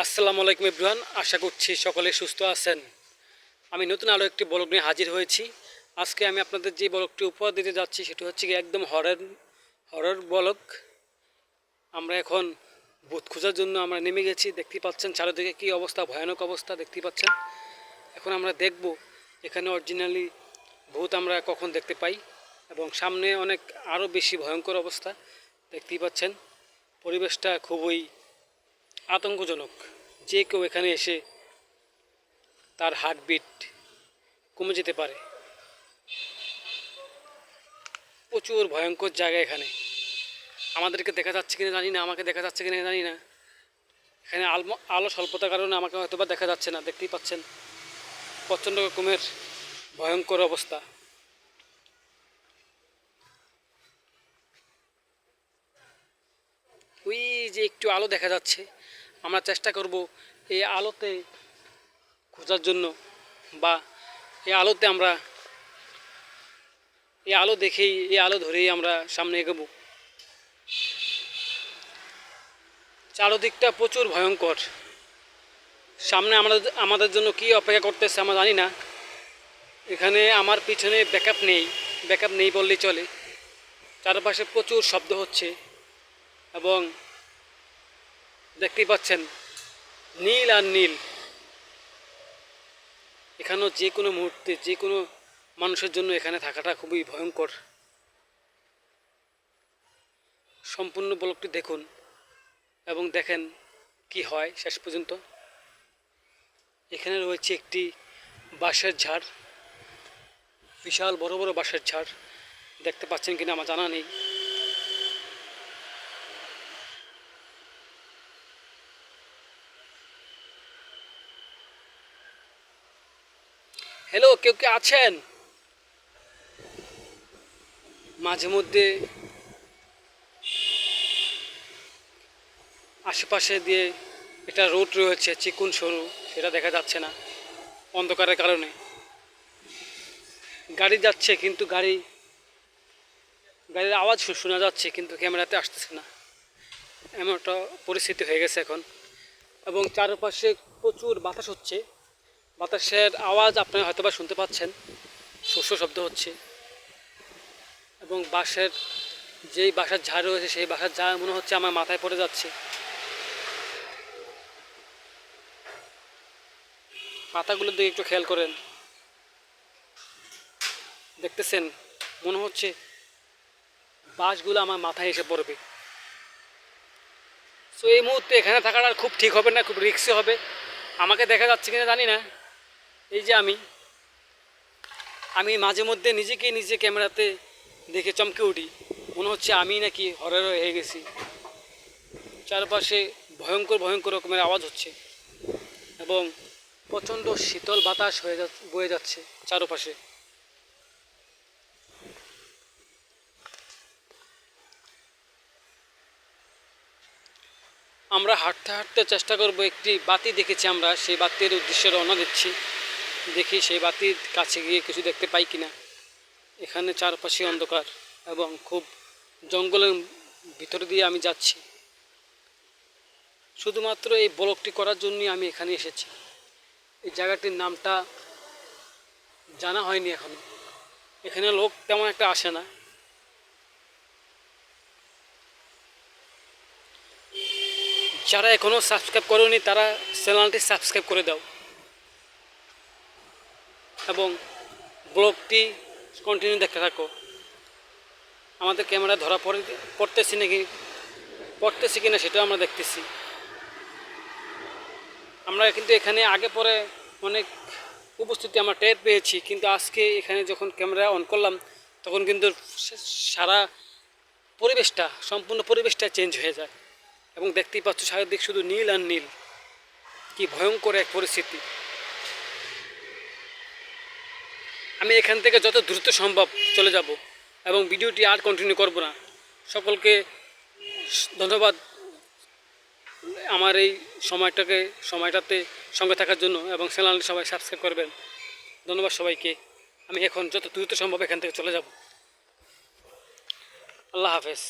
আসসালামু আলাইকুম এভরিওয়ান, আশা করছি সকলে সুস্থ আছেন। আমি নতুন আরও একটি ব্লগ নিয়ে হাজির হয়েছি। আজকে আমি আপনাদের যে ব্লগটি উপহার দিতে যাচ্ছি সেটি হচ্ছে কি একদম হরর ব্লগ। আমরা এখন ভূত খোঁজার জন্য আমরা নেমে গেছি। দেখতে পাচ্ছেন চারিদিকে কী অবস্থা, ভয়ানক অবস্থা দেখতে পাচ্ছেন। এখন আমরা দেখব এখানে অরিজিনালি ভূত আমরা কখন দেখতে পাই, এবং সামনে অনেক আরও বেশি ভয়ঙ্কর অবস্থা দেখতেই পাচ্ছেন। পরিবেশটা খুবই আতঙ্কজনক। যে কেউ এখানে এসে তার হার্টবিট কমে যেতে পারে। প্রচুর ভয়ঙ্কর জায়গা এখানে। আমাদেরকে দেখা যাচ্ছে কিনা জানি না, আমাকে দেখা যাচ্ছে কিনা জানি না। এখানে আলো স্বল্পতার কারণে আমাকে হয়তো বা দেখা যাচ্ছে না। দেখতেই পাচ্ছেন প্রচণ্ড রকমের ভয়ঙ্কর অবস্থা। ওই যে একটু আলো দেখা যাচ্ছে, আমরা চেষ্টা করব এই আলোতে খোঁজার জন্য, বা এই আলোতে আমরা এই আলো দেখেই, এই আলো ধরেই আমরা সামনে এগোবো। চারদিকটা প্রচুর ভয়ঙ্কর। সামনে আমাদের জন্য কি অপেক্ষা করতেছে আমরা জানি না। এখানে আমার পিছনে ব্যাকআপ নেই বললেই চলে। চারপাশে প্রচুর শব্দ হচ্ছে, এবং দেখতেই পাচ্ছেন নীল আর নীল। এখানেও যে কোনো মুহূর্তে যে কোনো মানুষের জন্য এখানে থাকাটা খুবই ভয়ঙ্কর। সম্পূর্ণ ব্লগটি দেখুন এবং দেখেন কি হয় শেষ পর্যন্ত। এখানে রয়েছে একটি বাঁশের ঝাড়, বিশাল বড় বড় বাঁশের ঝাড়। দেখতে পাচ্ছেন কিনা আমার জানা নেই। হ্যালো, কেউ কে আছেন? মাঝে মধ্যে আশেপাশে দিয়ে একটা রোড রয়েছে চিকুন সরু, সেটা দেখা যাচ্ছে না অন্ধকারের কারণে। গাড়ি যাচ্ছে কিন্তু গাড়ির আওয়াজ শোনা যাচ্ছে, কিন্তু ক্যামেরাতে আসতেছে না। এমন একটা পরিস্থিতি হয়ে গেছে এখন। এবং চারপাশে প্রচুর বাতাস হচ্ছে। বাতাসের আওয়াজ আপনারা হয়তো বা শুনতে পাচ্ছেন, শস্য শব্দ হচ্ছে। এবং যেই বাসার ঝাড় রয়েছে সেই বাসার ঝাড় মনে হচ্ছে আমার মাথায় পড়ে যাচ্ছে। পাতাগুলোর দিকে একটু খেয়াল করেন, দেখতেছেন মনে হচ্ছে বাঁশগুলো আমার মাথায় এসে পড়বে। সো এই মুহূর্তে এখানে থাকাটা খুব ঠিক হবে না, খুব রিস্কি হবে। আমাকে দেখা যাচ্ছে কিনা জানি না। এই যে আমি মাঝে মধ্যে নিজে ক্যামেরাতে দেখে চমকে উঠি, মনে হচ্ছে আমি নাকি হরর হয়ে গেছি। চারপাশে ভয়ঙ্কর রকমের আওয়াজ হচ্ছে, এবং প্রচণ্ড শীতল বাতাস বয়ে যাচ্ছে চারপাশে। আমরা হাঁটতে হাঁটতে চেষ্টা করব। একটি বাতি দেখেছি আমরা, সেই বাতির উদ্দেশ্যে রওনা দিচ্ছি। দেখি সেই বাতির কাছে গিয়ে কিছু দেখতে পাই কিনা। এখানে চারপাশে অন্ধকার এবং খুব জঙ্গলের ভিতরে দিয়ে আমি যাচ্ছি। শুধুমাত্র এই ব্লগটি করার জন্যই আমি এখানে এসেছি। এই জায়গাটির নামটা জানা হয়নি এখনো। এখানে লোক তেমন একটা আসে না। যারা এখনও সাবস্ক্রাইব করেনি তারা চ্যানেলটি সাবস্ক্রাইব করে দাও, এবং ব্লগটি কন্টিনিউ দেখতে থাকো। আমাদের ক্যামেরা ধরা পড়তেছি কিনা সেটাও আমরা দেখতেছি। আমরা কিন্তু এখানে আগে পরে অনেক উপস্থিতি আমরা টের পেয়েছি, কিন্তু আজকে এখানে যখন ক্যামেরা অন করলাম তখন কিন্তু সারা সম্পূর্ণ পরিবেশটা চেঞ্জ হয়ে যায়। এবং দেখতেই পাচ্ছ চারিদিক শুধু নীল আর নীল। কি ভয়ঙ্কর এক পরিস্থিতি। আমি এখান থেকে যত দ্রুত সম্ভব চলে যাব, এবং ভিডিওটি আর কন্টিনিউ করব না। সকলকে ধন্যবাদ আমার এই সময়টাতে সঙ্গে থাকার জন্য, এবং চ্যানেলটি সবাই সাবস্ক্রাইব করবেন। ধন্যবাদ সবাইকে। আমি এখন যত দ্রুত সম্ভব এখান থেকে চলে যাব। আল্লাহ হাফেজ।